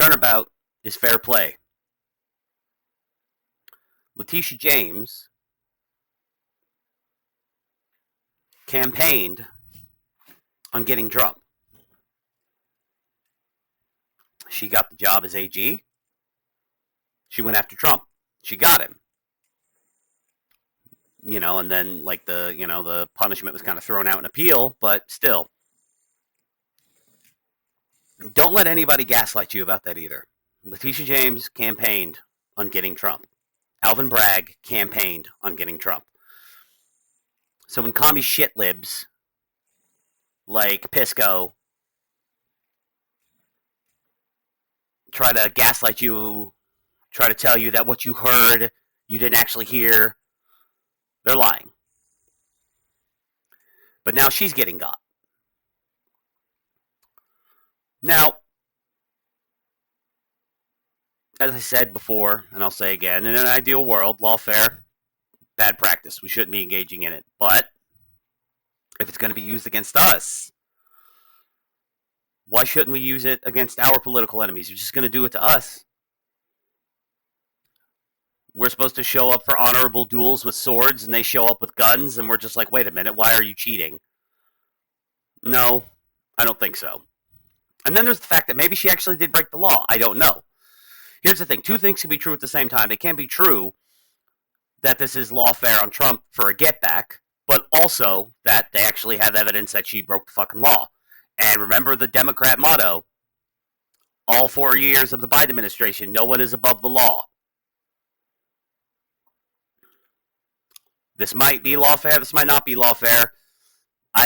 turnabout is fair play. Letitia James campaigned on getting Trump. She got the job as AG. She went after Trump. She got him. And then the punishment was kind of thrown out in appeal, but still. Don't let anybody gaslight you about that either. Letitia James campaigned on getting Trump. Alvin Bragg campaigned on getting Trump. So when commie shit libs like Pisco try to gaslight you, try to tell you that what you heard you didn't actually hear, they're lying. But now she's getting got. Now, as I said before, and I'll say again, in an ideal world, lawfare, bad practice. We shouldn't be engaging in it. But if it's going to be used against us, why shouldn't we use it against our political enemies? You're just going to do it to us. We're supposed to show up for honorable duels with swords, and they show up with guns, and we're just like, wait a minute, why are you cheating? No, I don't think so. And then there's the fact that maybe she actually did break the law. I don't know. Here's the thing. Two things can be true at the same time. It can be true that this is lawfare on Trump for a get back, but also that they actually have evidence that she broke the fucking law. And remember the Democrat motto, all 4 years of the Biden administration, no one is above the law. This might be lawfare, this might not be lawfare.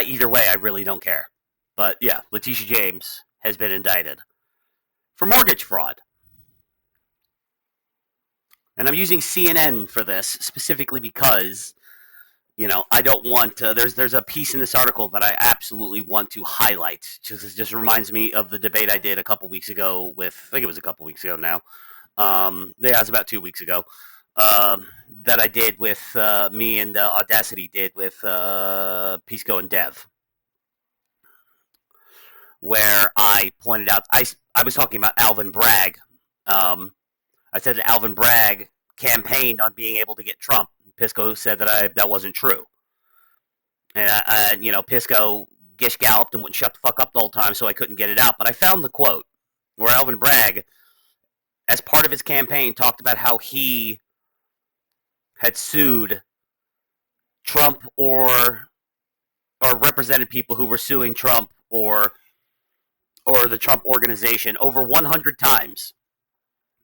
Either way, I really don't care. But yeah, Letitia James has been indicted for mortgage fraud. And I'm using CNN for this specifically because, I don't want to, there's a piece in this article that I absolutely want to highlight. It just reminds me of the debate I did a couple weeks ago with, I think it was a couple weeks ago now. It was about 2 weeks ago. That I did with me and Audacity did with Pisco and Dev, where I pointed out I was talking about Alvin Bragg. I said that Alvin Bragg campaigned on being able to get Trump. Pisco said that that wasn't true, and Pisco gish galloped and wouldn't shut the fuck up the whole time, so I couldn't get it out. But I found the quote where Alvin Bragg, as part of his campaign, talked about how he had sued Trump or represented people who were suing Trump or the Trump organization over 100 times.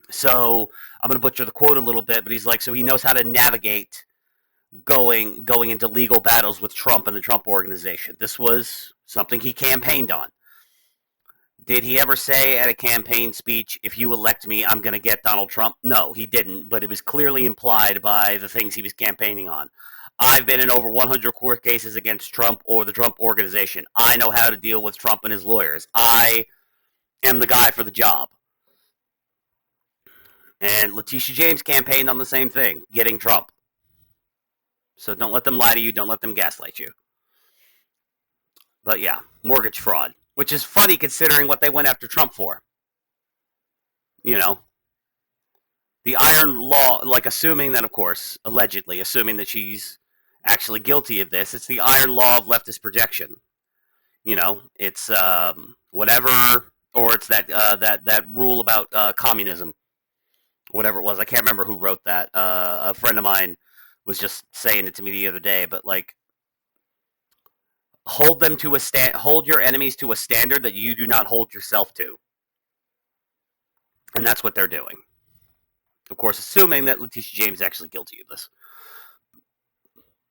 So I'm going to butcher the quote a little bit, but he's like, so he knows how to navigate going into legal battles with Trump and the Trump organization. This was something he campaigned on. Did he ever say at a campaign speech, if you elect me, I'm going to get Donald Trump? No, he didn't, but it was clearly implied by the things he was campaigning on. I've been in over 100 court cases against Trump or the Trump organization. I know how to deal with Trump and his lawyers. I am the guy for the job. And Letitia James campaigned on the same thing, getting Trump. So don't let them lie to you. Don't let them gaslight you. But yeah, mortgage fraud. Which is funny considering what they went after Trump for. The iron law, assuming that, of course, allegedly, assuming that she's actually guilty of this, it's the iron law of leftist projection. It's whatever, or it's that rule about communism. Whatever it was. I can't remember who wrote that. A friend of mine was just saying it to me the other day, but hold your enemies to a standard that you do not hold yourself to. And that's what they're doing. Of course, assuming that Letitia James is actually guilty of this.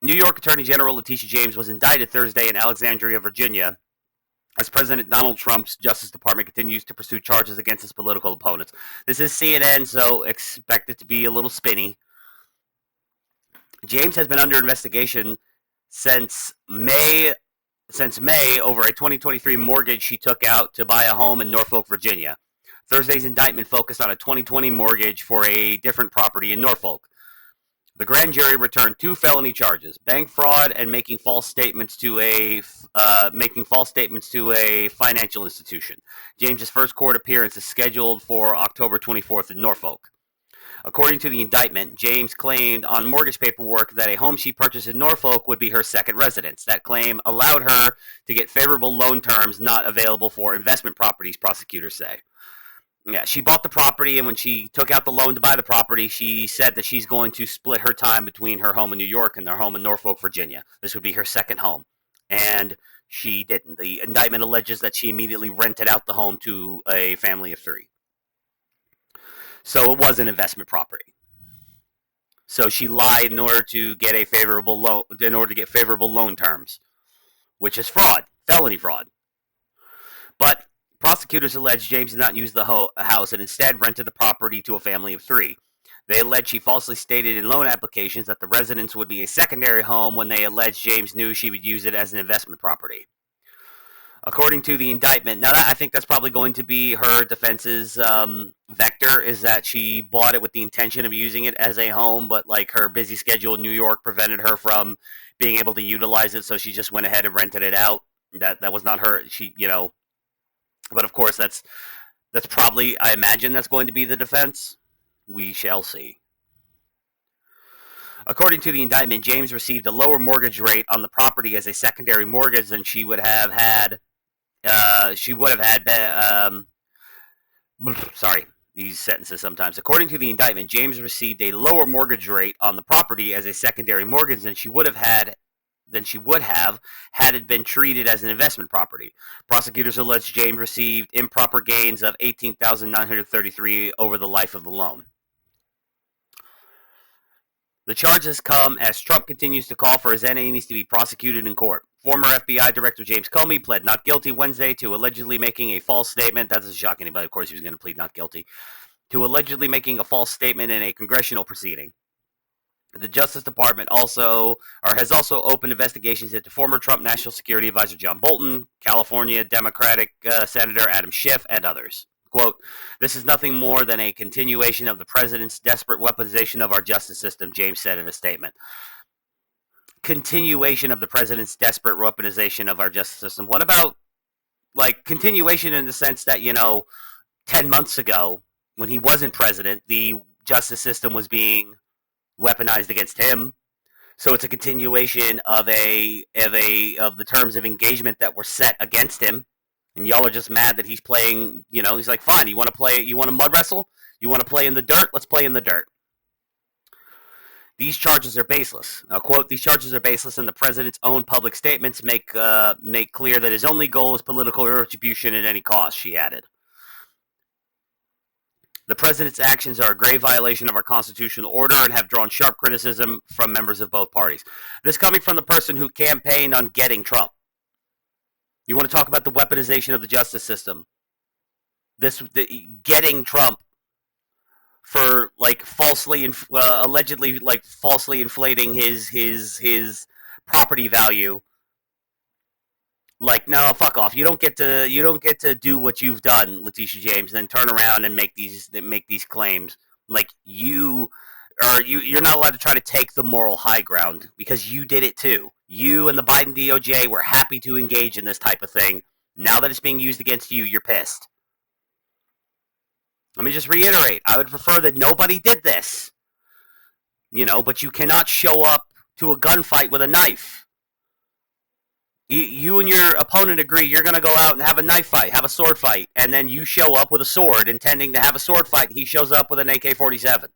New York Attorney General Letitia James was indicted Thursday in Alexandria, Virginia, as President Donald Trump's Justice Department continues to pursue charges against his political opponents. This is CNN, so expect it to be a little spinny. James has been under investigation since May over a 2023 mortgage she took out to buy a home in Norfolk, Virginia. Thursday's indictment focused on a 2020 mortgage for a different property in Norfolk. The grand jury returned 2 felony charges: bank fraud and making false statements to a financial institution. James's first court appearance is scheduled for October 24th in Norfolk. According to the indictment, James claimed on mortgage paperwork that a home she purchased in Norfolk would be her second residence. That claim allowed her to get favorable loan terms not available for investment properties, prosecutors say. Yeah, she bought the property, and when she took out the loan to buy the property, she said that she's going to split her time between her home in New York and their home in Norfolk, Virginia. This would be her second home. And she didn't. The indictment alleges that she immediately rented out the home to a family of 3. So it was an investment property. So she lied in order to get favorable loan terms, which is fraud, felony fraud. But prosecutors allege James did not use the house and instead rented the property to a family of 3. They allege she falsely stated in loan applications that the residence would be a secondary home when they allege James knew she would use it as an investment property. According to the indictment, now I think that's probably going to be her defense's vector, is that she bought it with the intention of using it as a home, but like her busy schedule in New York prevented her from being able to utilize it, so she just went ahead and rented it out. That was not her. But of course that's probably, I imagine that's going to be the defense. We shall see. According to the indictment, James received a lower mortgage rate on the property as a secondary mortgage than she would have had. Sorry, these sentences sometimes. According to the indictment, James received a lower mortgage rate on the property as a secondary mortgage than she would have had it been treated as an investment property. Prosecutors allege James received improper gains of $18,933 over the life of the loan. The charges come as Trump continues to call for his enemies to be prosecuted in court. Former FBI Director James Comey pled not guilty Wednesday to allegedly making a false statement. That doesn't shock anybody. Of course, he was going to plead not guilty. To allegedly making a false statement in a congressional proceeding. The Justice Department has also opened investigations into former Trump National Security Advisor John Bolton, California Democratic Senator Adam Schiff, and others. Quote, "This is nothing more than a continuation of the president's desperate weaponization of our justice system," James said in a statement. Continuation of the president's desperate weaponization of our justice system. What about, continuation in the sense that, 10 months ago, when he wasn't president, the justice system was being weaponized against him. So it's a continuation of the terms of engagement that were set against him. And y'all are just mad that he's playing, he's like, fine, you want to mud wrestle? You want to play in the dirt? Let's play in the dirt. These charges are baseless. Quote, "These charges are baseless, and the president's own public statements make clear that his only goal is political retribution at any cost," she added. "The president's actions are a grave violation of our constitutional order and have drawn sharp criticism from members of both parties." This coming from the person who campaigned on getting Trump. You want to talk about the weaponization of the justice system? Getting Trump for allegedly falsely inflating his property value. No, fuck off. You don't get to do what you've done, Letitia James, and then turn around and make these claims. You're not allowed to try to take the moral high ground because you did it too. You and the Biden DOJ were happy to engage in this type of thing. Now that it's being used against you, you're pissed. Let me just reiterate. I would prefer that nobody did this. But you cannot show up to a gunfight with a knife. You and your opponent agree you're going to go out and have a knife fight, have a sword fight, and then you show up with a sword intending to have a sword fight, and he shows up with an AK-47.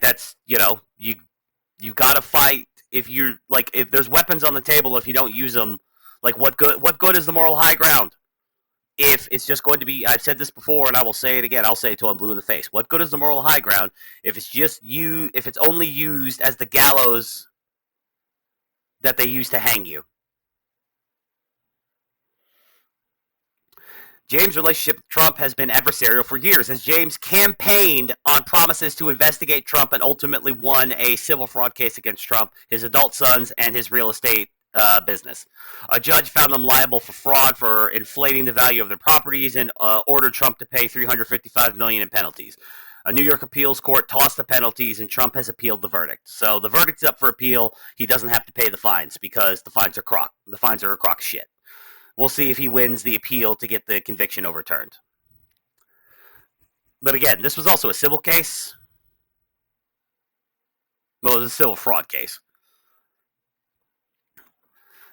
That's, you gotta fight if there's weapons on the table, if you don't use them, what good is the moral high ground? If it's just going to be, I've said this before and I will say it again, I'll say it till I'm blue in the face. What good is the moral high ground if it's only used as the gallows that they use to hang you? James' relationship with Trump has been adversarial for years, as James campaigned on promises to investigate Trump and ultimately won a civil fraud case against Trump, his adult sons, and his real estate business. A judge found them liable for fraud for inflating the value of their properties and ordered Trump to pay $355 million in penalties. A New York appeals court tossed the penalties, and Trump has appealed the verdict. So the verdict's up for appeal. He doesn't have to pay the fines because the fines are crock. The fines are a crock shit. We'll see if he wins the appeal to get the conviction overturned. But again, this was also a civil case. Well, it was a civil fraud case.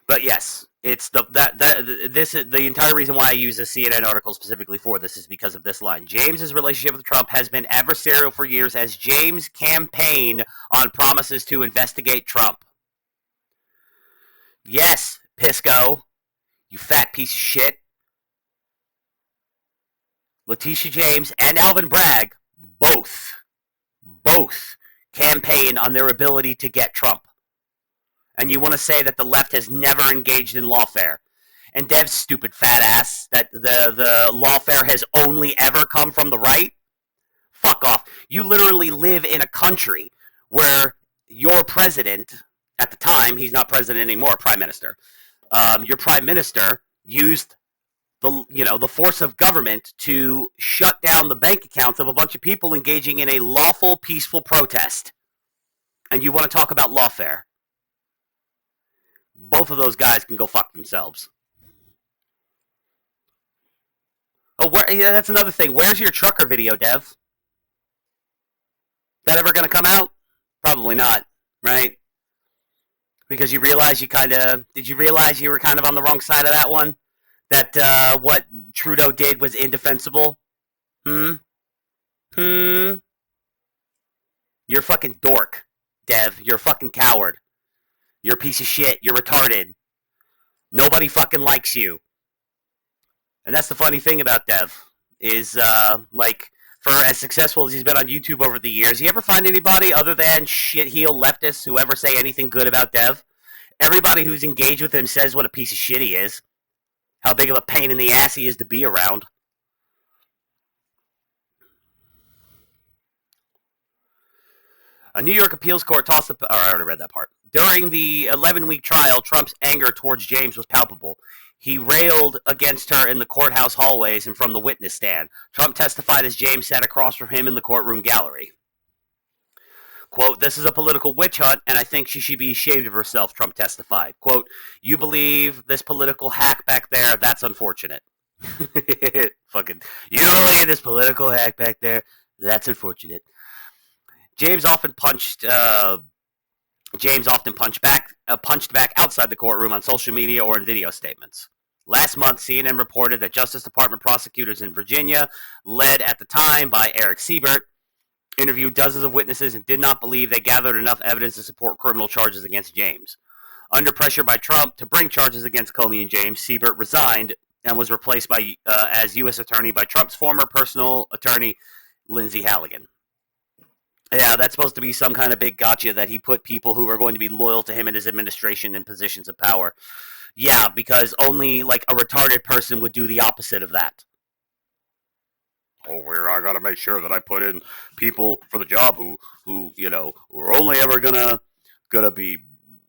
But yes, it's this is the entire reason why I use the CNN article specifically for this is because of this line. James's relationship with Trump has been adversarial for years as James campaigned on promises to investigate Trump. Yes, Pisco, you fat piece of shit. Letitia James and Alvin Bragg both campaign on their ability to get Trump. And you want to say that the left has never engaged in lawfare. And Dev's stupid fat ass, that the lawfare has only ever come from the right? Fuck off. You literally live in a country where your president, at the time, he's not president anymore, prime minister. Your prime minister used the force of government to shut down the bank accounts of a bunch of people engaging in a lawful, peaceful protest. And you want to talk about lawfare? Both of those guys can go fuck themselves. Oh, that's another thing. Where's your trucker video, Dev? That ever going to come out? Probably not, right? Because you realize did you realize you were kind of on the wrong side of that one? That what Trudeau did was indefensible? You're a fucking dork, Dev. You're a fucking coward. You're a piece of shit. You're retarded. Nobody fucking likes you. And that's the funny thing about Dev, is, for as successful as he's been on YouTube over the years, you ever find anybody other than shit-heel leftists who ever say anything good about Dev? Everybody who's engaged with him says what a piece of shit he is. How big of a pain in the ass he is to be around. A New York appeals court tossed the... I already read that part. During the 11-week trial, Trump's anger towards James was palpable. He railed against her in the courthouse hallways and from the witness stand. Trump testified as James sat across from him in the courtroom gallery. Quote, "This is a political witch hunt, and I think she should be ashamed of herself," Trump testified. Quote, "You believe this political hack back there? That's unfortunate." Fucking, you don't believe this political hack back there? That's unfortunate. James often punched back outside the courtroom on social media or in video statements. Last month, CNN reported that Justice Department prosecutors in Virginia, led at the time by Eric Siebert, interviewed dozens of witnesses and did not believe they gathered enough evidence to support criminal charges against James. Under pressure by Trump to bring charges against Comey and James, Siebert resigned and was replaced as U.S. attorney by Trump's former personal attorney, Lindsey Halligan. Yeah, that's supposed to be some kind of big gotcha that he put people who are going to be loyal to him and his administration in positions of power. Yeah, because only a retarded person would do the opposite of that. Oh, I got to make sure that I put in people for the job who are only ever gonna be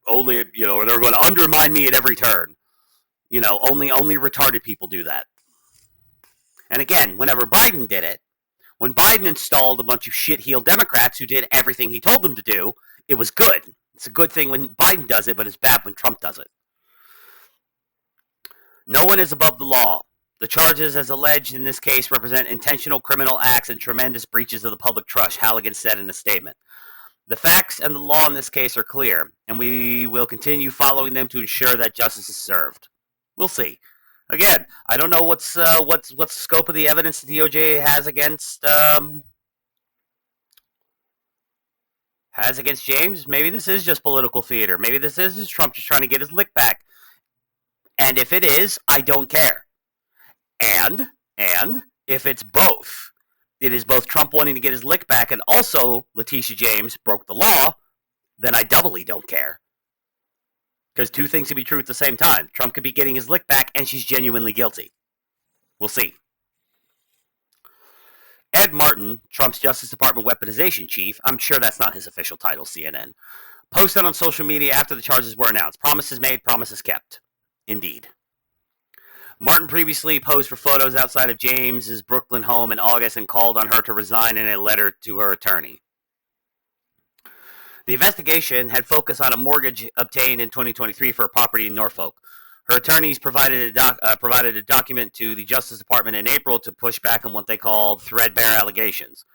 or they're going to undermine me at every turn. Only retarded people do that. And again, whenever Biden did it, when Biden installed a bunch of shit-heel Democrats who did everything he told them to do, it was good. It's a good thing when Biden does it, but it's bad when Trump does it. No one is above the law. The charges, as alleged in this case, represent intentional criminal acts and tremendous breaches of the public trust, Halligan said in a statement. The facts and the law in this case are clear, and we will continue following them to ensure that justice is served. We'll see. Again, I don't know what's the scope of the evidence the DoJ has against James. Maybe this is just political theater. Maybe this is just Trump just trying to get his lick back. And if it is, I don't care. And if it's both, it is both Trump wanting to get his lick back and also Letitia James broke the law, then I doubly don't care. Because two things can be true at the same time. Trump could be getting his lick back, and she's genuinely guilty. We'll see. Ed Martin, Trump's Justice Department weaponization chief, I'm sure that's not his official title, CNN, posted on social media after the charges were announced. Promises made, promises kept. Indeed. Martin previously posed for photos outside of James's Brooklyn home in August and called on her to resign in a letter to her attorney. The investigation had focused on a mortgage obtained in 2023 for a property in Norfolk. Her attorneys provided a document to the Justice Department in April to push back on what they called threadbare allegations.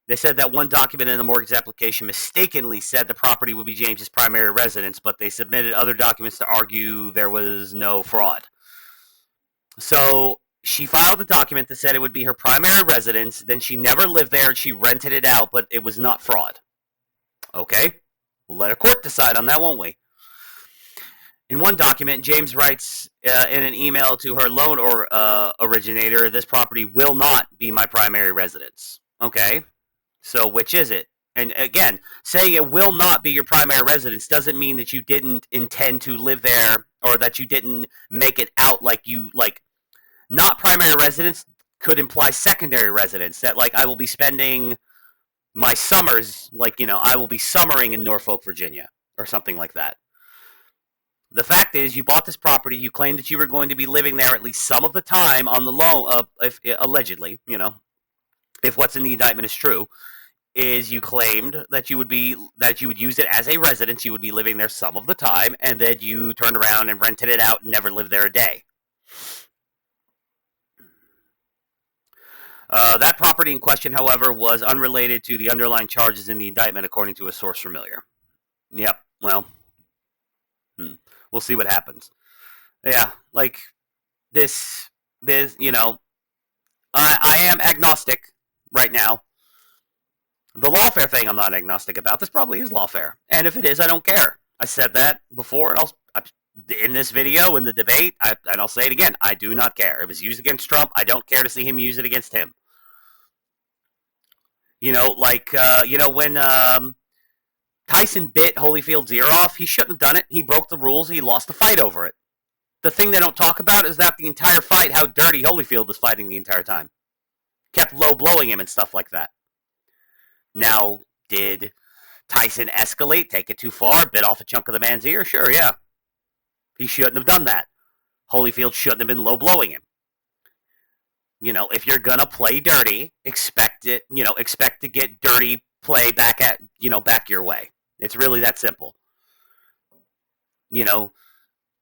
They said that one document in the mortgage application mistakenly said the property would be James's primary residence, but they submitted other documents to argue there was no fraud. So she filed a document that said it would be her primary residence. Then she never lived there and she rented it out, but it was not fraud. Okay, we'll let a court decide on that, won't we? In one document, James writes in an email to her loan originator, this property will not be my primary residence. Okay, so which is it? And again, saying it will not be your primary residence doesn't mean that you didn't intend to live there or that you didn't make it out like you, like, not primary residence could imply secondary residence, that, like, I will be spending my summers, like, you know, I will be summering in Norfolk, Virginia, or something like that. The fact is, you bought this property, you claimed that you were going to be living there at least some of the time on the loan, allegedly, you know, if what's in the indictment is true, is you claimed that you would use it as a residence, you would be living there some of the time, and then you turned around and rented it out and never lived there a day. That property in question, however, was unrelated to the underlying charges in the indictment, according to a source familiar. Yep, well, we'll see what happens. Yeah, like, this, you know, I am agnostic right now. The lawfare thing I'm not agnostic about. This probably is lawfare. And if it is, I don't care. I said that before, and in this video, in the debate, and I'll say it again, I do not care. If it's used against Trump, I don't care to see him use it against him. You know, like, when Tyson bit Holyfield's ear off, he shouldn't have done it. He broke the rules. He lost the fight over it. The thing they don't talk about is that the entire fight, how dirty Holyfield was fighting the entire time. Kept low blowing him and stuff like that. Now, did Tyson escalate, take it too far, bit off a chunk of the man's ear? Sure, yeah. He shouldn't have done that. Holyfield shouldn't have been low blowing him. You know, if you're gonna play dirty, expect to get dirty play back your way. It's really that simple. You know,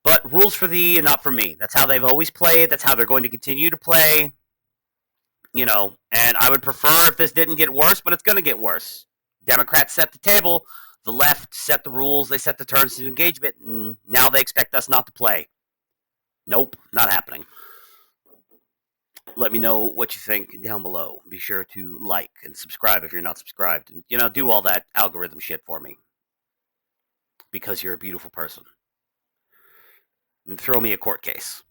but rules for thee and not for me. That's how they've always played. That's how they're going to continue to play. You know, and I would prefer if this didn't get worse, but it's going to get worse. Democrats set the table. The left set the rules. They set the terms of engagement. And now they expect us not to play. Nope, not happening. Let me know what you think down below. Be sure to like and subscribe if you're not subscribed. And, you know, do all that algorithm shit for me. Because you're a beautiful person. And throw me a court case.